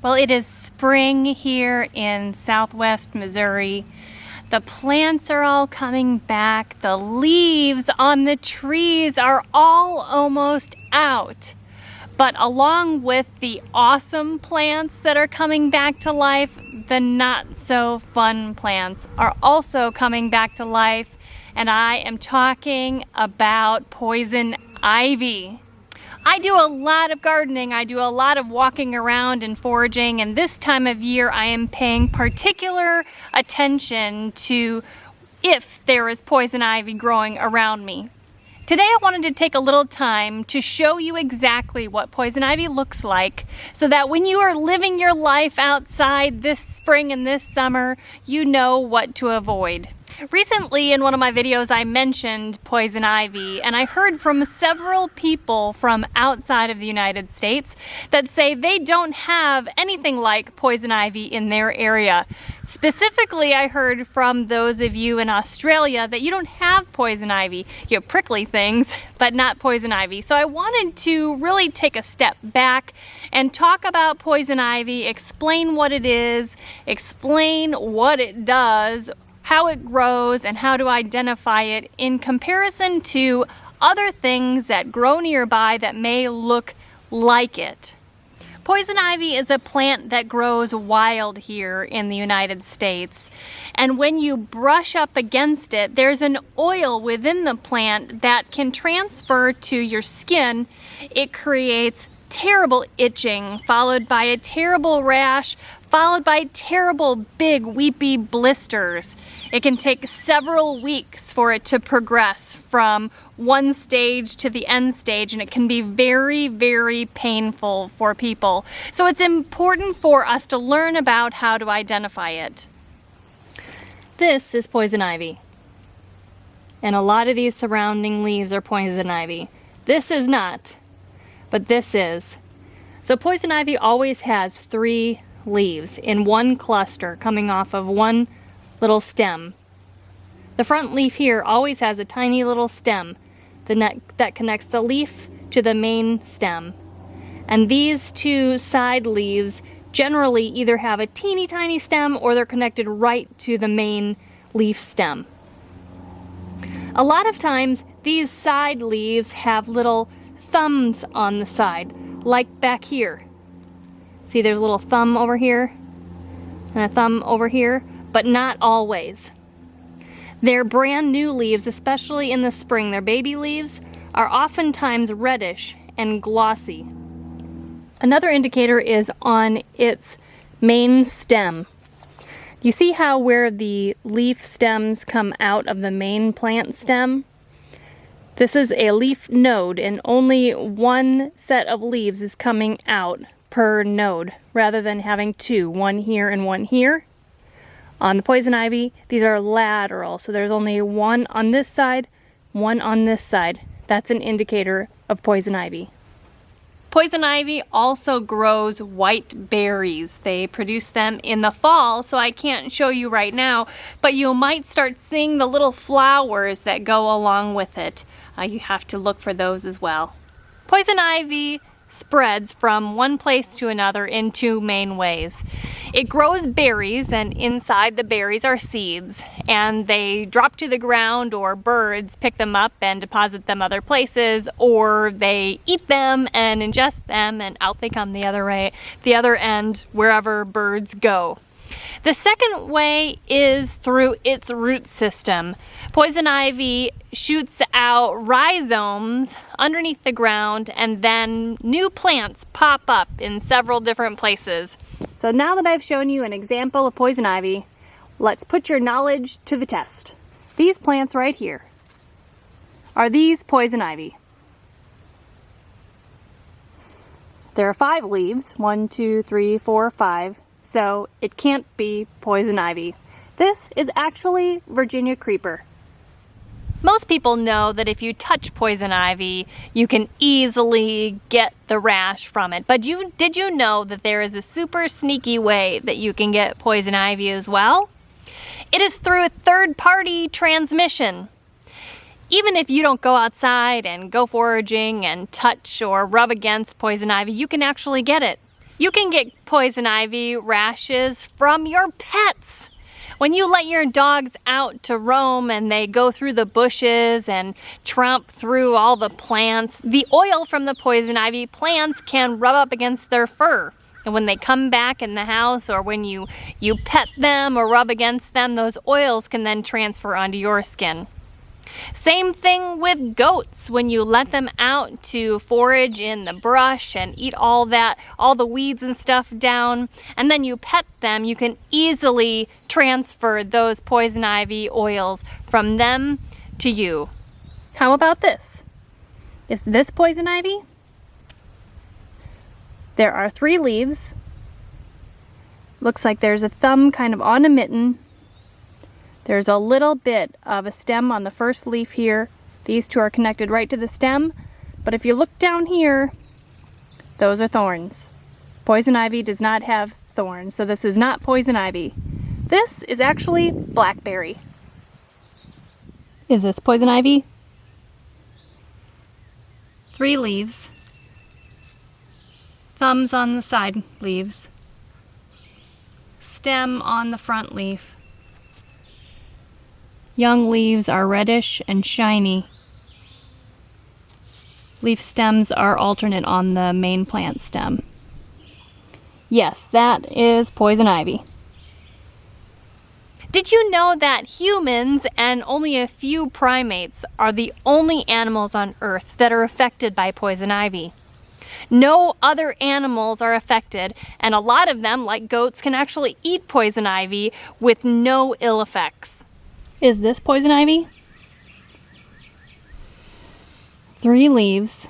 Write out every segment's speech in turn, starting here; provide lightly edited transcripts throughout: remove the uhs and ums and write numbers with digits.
Well, it is spring here in southwest Missouri. The plants are all coming back. The leaves on the trees are all almost out. But along with the awesome plants that are coming back to life, the not so fun plants are also coming back to life. And I am talking about poison ivy. I do a lot of gardening, I do a lot of walking around and foraging, and this time of year I am paying particular attention to if there is poison ivy growing around me. Today I wanted to take a little time to show you exactly what poison ivy looks like so that when you are living your life outside this spring and this summer, you know what to avoid. Recently in one of my videos I mentioned poison ivy, and I heard from several people from outside of the United States that say they don't have anything like poison ivy in their area. Specifically, I heard from those of you in Australia that you don't have poison ivy. You have prickly things, but not poison ivy. So I wanted to really take a step back and talk about poison ivy, explain what it is, explain what it does, how it grows, and how to identify it in comparison to other things that grow nearby that may look like it. Poison ivy is a plant that grows wild here in the United States, and when you brush up against it, there's an oil within the plant that can transfer to your skin. It creates terrible itching, followed by a terrible rash, followed by terrible big weepy blisters. It can take several weeks for it to progress from one stage to the end stage, and it can be very, very painful for people. So it's important for us to learn about how to identify it. This is poison ivy. And a lot of these surrounding leaves are poison ivy. This is not, but this is. So poison ivy always has 3 leaves in one cluster coming off of one little stem. The front leaf here always has a tiny little stem that connects the leaf to the main stem. And these 2 side leaves generally either have a teeny tiny stem or they're connected right to the main leaf stem. A lot of times these side leaves have little thumbs on the side, like back here. See, there's a little thumb over here and a thumb over here, but not always. Their brand new leaves, especially in the spring, their baby leaves, are oftentimes reddish and glossy. Another indicator is on its main stem. You see how where the leaf stems come out of the main plant stem? This is a leaf node, and only one set of leaves is coming out per node, rather than having 2, one here and one here. On the poison ivy, these are lateral, so there's only one on this side, one on this side. That's an indicator of poison ivy. Poison ivy also grows white berries. They produce them in the fall, so I can't show you right now, but you might start seeing the little flowers that go along with it. You have to look for those as well. Poison ivy spreads from one place to another in 2 main ways. It grows berries, and inside the berries are seeds, and they drop to the ground, or birds pick them up and deposit them other places, or they eat them and ingest them, and out they come the other end, wherever birds go. The second way is through its root system. Poison ivy shoots out rhizomes underneath the ground, and then new plants pop up in several different places. So now that I've shown you an example of poison ivy, let's put your knowledge to the test. These plants right here, are these poison ivy? There are 5 leaves, 1, 2, 3, 4, 5. So it can't be poison ivy. This is actually Virginia creeper. Most people know that if you touch poison ivy, you can easily get the rash from it. But did you know that there is a super sneaky way that you can get poison ivy as well? It is through a third-party transmission. Even if you don't go outside and go foraging and touch or rub against poison ivy, you can actually get it. You can get poison ivy rashes from your pets. When you let your dogs out to roam and they go through the bushes and tromp through all the plants, the oil from the poison ivy plants can rub up against their fur. And when they come back in the house, or when you pet them or rub against them, those oils can then transfer onto your skin. Same thing with goats. When you let them out to forage in the brush and eat all the weeds and stuff down, and then you pet them, you can easily transfer those poison ivy oils from them to you. How about this? Is this poison ivy? There are 3 leaves. Looks like there's a thumb kind of on a mitten. There's a little bit of a stem on the first leaf here. These 2 are connected right to the stem. But if you look down here, those are thorns. Poison ivy does not have thorns, so this is not poison ivy. This is actually blackberry. Is this poison ivy? 3 leaves. Thumbs on the side leaves. Stem on the front leaf. Young leaves are reddish and shiny. Leaf stems are alternate on the main plant stem. Yes, that is poison ivy. Did you know that humans and only a few primates are the only animals on Earth that are affected by poison ivy? No other animals are affected, and a lot of them, like goats, can actually eat poison ivy with no ill effects. Is this poison ivy? 3 leaves.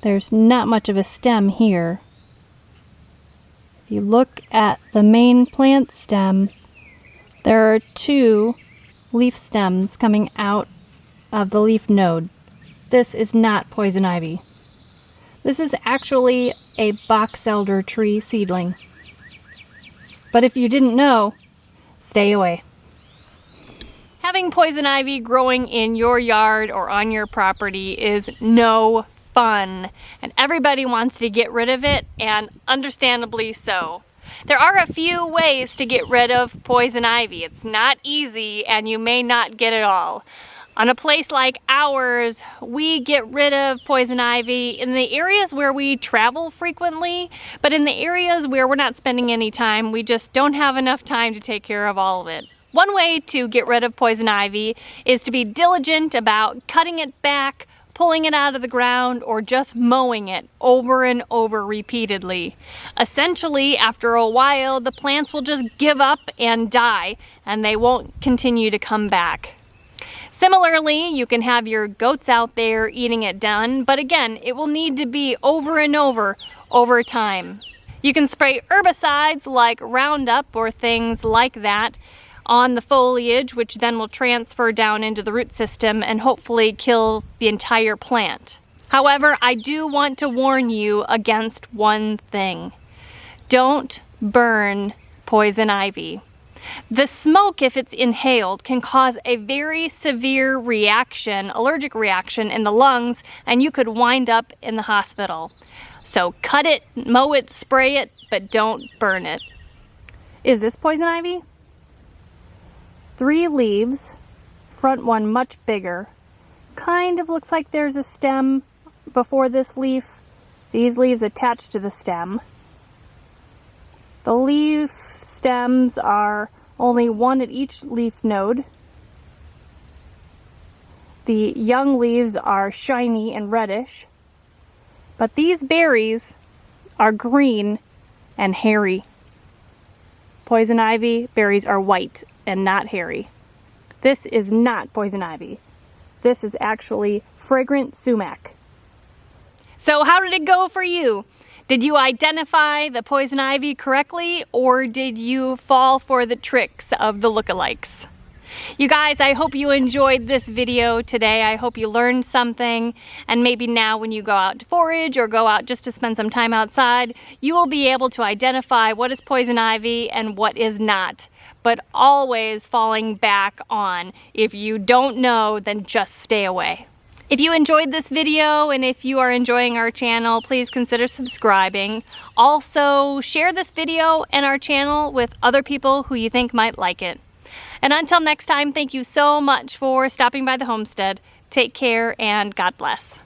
There's not much of a stem here. If you look at the main plant stem, there are 2 leaf stems coming out of the leaf node. This is not poison ivy. This is actually a box elder tree seedling. But if you didn't know, stay away. Having poison ivy growing in your yard or on your property is no fun, and everybody wants to get rid of it, and understandably so. There are a few ways to get rid of poison ivy. It's not easy, and you may not get it all. On a place like ours, we get rid of poison ivy in the areas where we travel frequently, but in the areas where we're not spending any time, we just don't have enough time to take care of all of it. One way to get rid of poison ivy is to be diligent about cutting it back, pulling it out of the ground, or just mowing it over and over repeatedly. Essentially, after a while, the plants will just give up and die, and they won't continue to come back. Similarly, you can have your goats out there eating it done, but again, it will need to be over and over time. You can spray herbicides like Roundup or things like that on the foliage, which then will transfer down into the root system and hopefully kill the entire plant. However, I do want to warn you against one thing. Don't burn poison ivy. The smoke, if it's inhaled, can cause a very severe reaction, allergic reaction in the lungs, and you could wind up in the hospital. So cut it, mow it, spray it, but don't burn it. Is this poison ivy? 3 leaves, front one much bigger. Kind of looks like there's a stem before this leaf. These leaves attached to the stem. The leaf stems are only 1 at each leaf node. The young leaves are shiny and reddish, but these berries are green and hairy. Poison ivy berries are white and not hairy. This is not poison ivy. This is actually fragrant sumac. So how did it go for you? Did you identify the poison ivy correctly, or did you fall for the tricks of the lookalikes? You guys, I hope you enjoyed this video today. I hope you learned something, and maybe now when you go out to forage or go out just to spend some time outside, you will be able to identify what is poison ivy and what is not. But always falling back on, if you don't know, then just stay away. If you enjoyed this video and if you are enjoying our channel, please consider subscribing. Also, share this video and our channel with other people who you think might like it. And until next time, thank you so much for stopping by the homestead. Take care and God bless.